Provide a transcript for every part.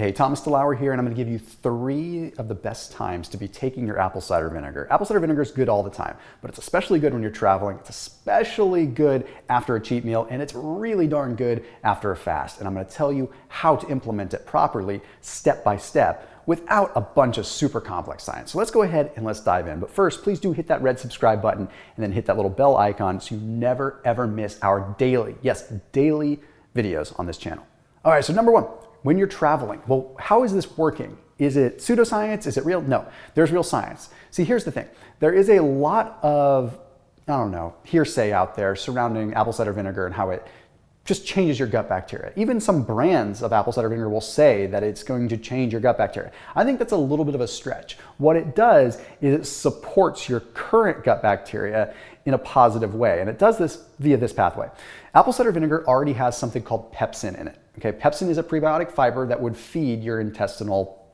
Hey, Thomas DeLauer here, and I'm going to give you 3 of the best times to be taking your apple cider vinegar. Apple cider vinegar is good all the time, but it's especially good when you're traveling. It's especially good after a cheat meal, and it's really darn good after a fast. And I'm going to tell you how to implement it properly, step by step, without a bunch of super complex science. So let's go ahead and let's dive in. But first, please do hit that red subscribe button and then hit that little bell icon so you never ever miss our daily, yes, daily videos on this channel. All right, so number 1. When you're traveling, well, how is this working? Is it pseudoscience? Is it real? No, there's real science. See, here's the thing. There is a lot of, hearsay out there surrounding apple cider vinegar and how it just changes your gut bacteria. Even some brands of apple cider vinegar will say that it's going to change your gut bacteria. I think that's a little bit of a stretch. What it does is it supports your current gut bacteria in a positive way, and it does this via this pathway. Apple cider vinegar already has something called pepsin in it. Okay, pepsin is a prebiotic fiber that would feed your intestinal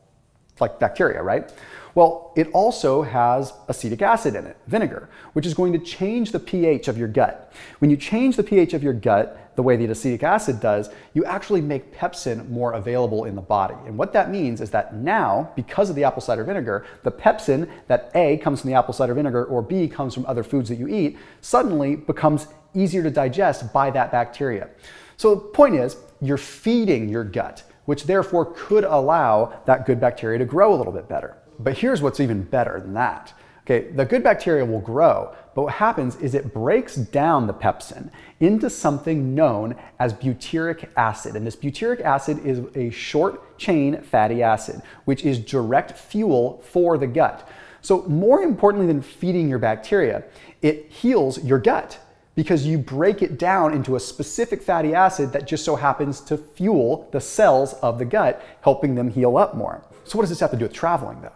bacteria, right? Well, it also has acetic acid in it, vinegar, which is going to change the pH of your gut. When you change the pH of your gut the way that acetic acid does, you actually make pepsin more available in the body. And what that means is that now, because of the apple cider vinegar, the pepsin that A comes from the apple cider vinegar or B comes from other foods that you eat, suddenly becomes easier to digest by that bacteria. So the point is, you're feeding your gut, which therefore could allow that good bacteria to grow a little bit better. But here's what's even better than that. Okay, the good bacteria will grow, but what happens is it breaks down the pepsin into something known as butyric acid. And this butyric acid is a short chain fatty acid, which is direct fuel for the gut. So more importantly than feeding your bacteria, it heals your gut, because you break it down into a specific fatty acid that just so happens to fuel the cells of the gut, helping them heal up more. So what does this have to do with traveling though?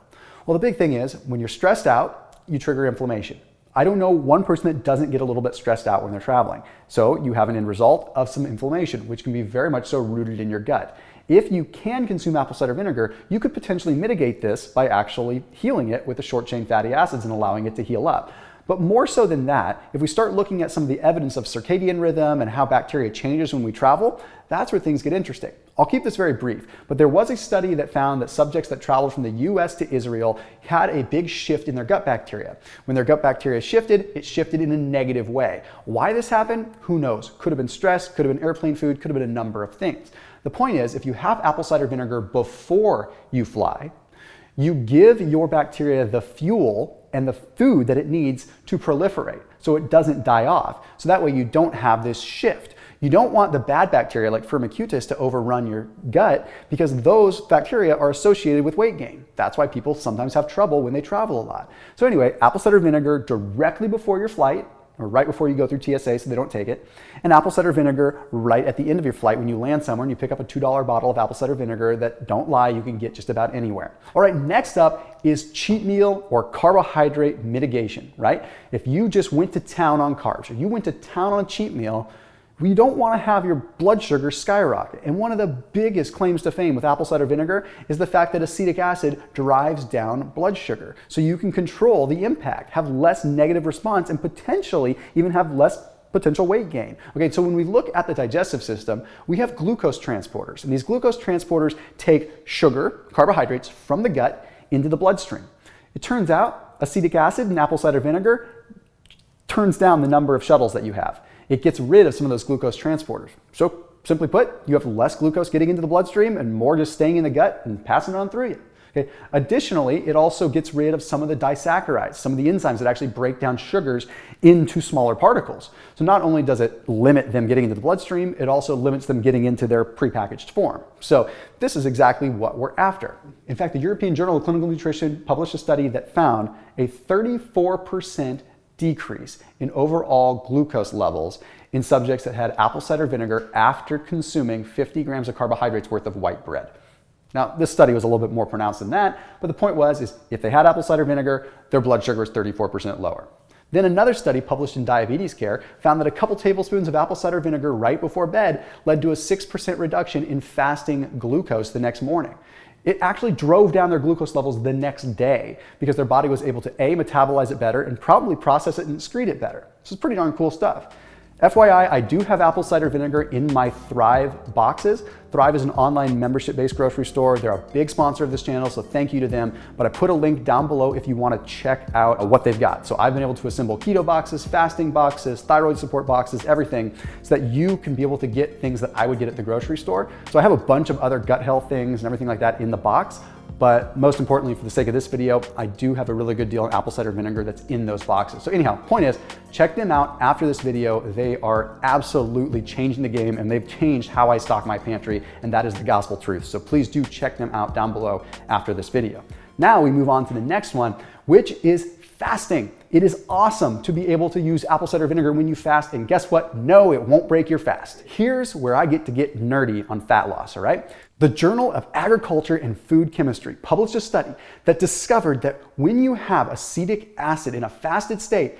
Well, the big thing is when you're stressed out, you trigger inflammation. I don't know one person that doesn't get a little bit stressed out when they're traveling. So you have an end result of some inflammation, which can be very much so rooted in your gut. If you can consume apple cider vinegar, you could potentially mitigate this by actually healing it with the short chain fatty acids and allowing it to heal up. But more so than that, if we start looking at some of the evidence of circadian rhythm and how bacteria changes when we travel, that's where things get interesting. I'll keep this very brief, but there was a study that found that subjects that traveled from the US to Israel had a big shift in their gut bacteria. When their gut bacteria shifted, it shifted in a negative way. Why this happened? Who knows? Could have been stress, could have been airplane food, could have been a number of things. The point is, if you have apple cider vinegar before you fly, you give your bacteria the fuel and the food that it needs to proliferate so it doesn't die off. So that way you don't have this shift. You don't want the bad bacteria like Firmicutes to overrun your gut because those bacteria are associated with weight gain. That's why people sometimes have trouble when they travel a lot. So anyway, apple cider vinegar directly before your flight, or right before you go through TSA so they don't take it, and apple cider vinegar right at the end of your flight when you land somewhere and you pick up a $2 bottle of apple cider vinegar that, don't lie, you can get just about anywhere. All right, next up is cheat meal or carbohydrate mitigation, right? If you just went to town on carbs or you went to town on a cheat meal, you don't want to have your blood sugar skyrocket. And one of the biggest claims to fame with apple cider vinegar is the fact that acetic acid drives down blood sugar. So you can control the impact, have less negative response, and potentially even have less potential weight gain. Okay, so when we look at the digestive system, we have glucose transporters. And these glucose transporters take sugar, carbohydrates, from the gut into the bloodstream. It turns out acetic acid in apple cider vinegar turns down the number of shuttles that you have. It gets rid of some of those glucose transporters. So simply put, you have less glucose getting into the bloodstream and more just staying in the gut and passing it on through you. Okay. Additionally, it also gets rid of some of the disaccharides, some of the enzymes that actually break down sugars into smaller particles. So not only does it limit them getting into the bloodstream, it also limits them getting into their prepackaged form. So this is exactly what we're after. In fact, the European Journal of Clinical Nutrition published a study that found a 34% decrease in overall glucose levels in subjects that had apple cider vinegar after consuming 50 grams of carbohydrates worth of white bread. Now, this study was a little bit more pronounced than that, but the point is if they had apple cider vinegar, their blood sugar was 34% lower. Then another study published in Diabetes Care found that a couple tablespoons of apple cider vinegar right before bed led to a 6% reduction in fasting glucose the next morning. It actually drove down their glucose levels the next day because their body was able to A, metabolize it better and probably process it and excrete it better. This is pretty darn cool stuff. FYI, I do have apple cider vinegar in my Thrive boxes. Thrive is an online membership-based grocery store. They're a big sponsor of this channel, so thank you to them. But I put a link down below if you want to check out what they've got. So I've been able to assemble keto boxes, fasting boxes, thyroid support boxes, everything, so that you can be able to get things that I would get at the grocery store. So I have a bunch of other gut health things and everything like that in the box. But most importantly, for the sake of this video, I do have a really good deal on apple cider vinegar that's in those boxes. So anyhow, point is, check them out after this video. They are absolutely changing the game, and they've changed how I stock my pantry, and that is the gospel truth. So please do check them out down below after this video. Now we move on to the next one, which is fasting. It is awesome to be able to use apple cider vinegar when you fast, and guess what? No, it won't break your fast. Here's where I get to get nerdy on fat loss, all right? The Journal of Agriculture and Food Chemistry published a study that discovered that when you have acetic acid in a fasted state,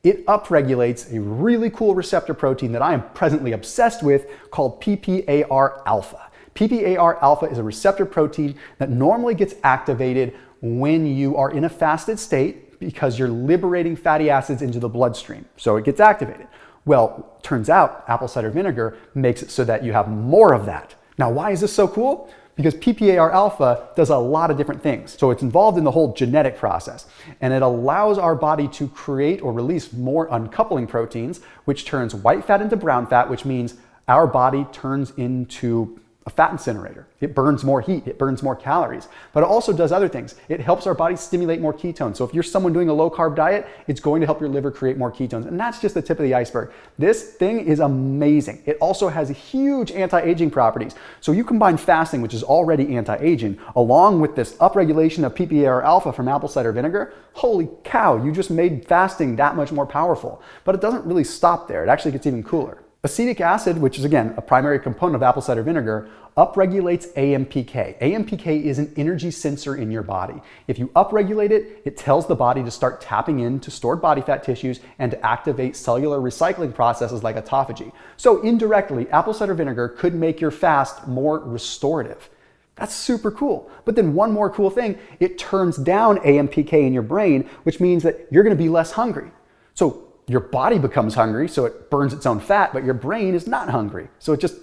it upregulates a really cool receptor protein that I am presently obsessed with called PPAR alpha. PPAR alpha is a receptor protein that normally gets activated when you are in a fasted state because you're liberating fatty acids into the bloodstream. So it gets activated. Well, turns out apple cider vinegar makes it so that you have more of that. Now, why is this so cool? Because PPAR alpha does a lot of different things. So it's involved in the whole genetic process, and it allows our body to create or release more uncoupling proteins, which turns white fat into brown fat, which means our body turns into a fat incinerator. It burns more heat, it burns more calories, but it also does other things. It helps our body stimulate more ketones. So if you're someone doing a low carb diet, it's going to help your liver create more ketones. And that's just the tip of the iceberg. This thing is amazing. It also has huge anti-aging properties. So you combine fasting, which is already anti-aging, along with this upregulation of PPAR alpha from apple cider vinegar. Holy cow, you just made fasting that much more powerful. But it doesn't really stop there. It actually gets even cooler. Acetic acid, which is again a primary component of apple cider vinegar, upregulates AMPK. AMPK is an energy sensor in your body. If you upregulate it, it tells the body to start tapping into stored body fat tissues and to activate cellular recycling processes like autophagy. So indirectly, apple cider vinegar could make your fast more restorative. That's super cool. But then one more cool thing, it turns down AMPK in your brain, which means that you're going to be less hungry. So your body becomes hungry, so it burns its own fat, but your brain is not hungry. So it just,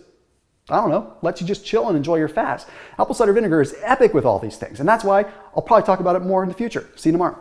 I don't know, lets you just chill and enjoy your fast. Apple cider vinegar is epic with all these things, and that's why I'll probably talk about it more in the future. See you tomorrow.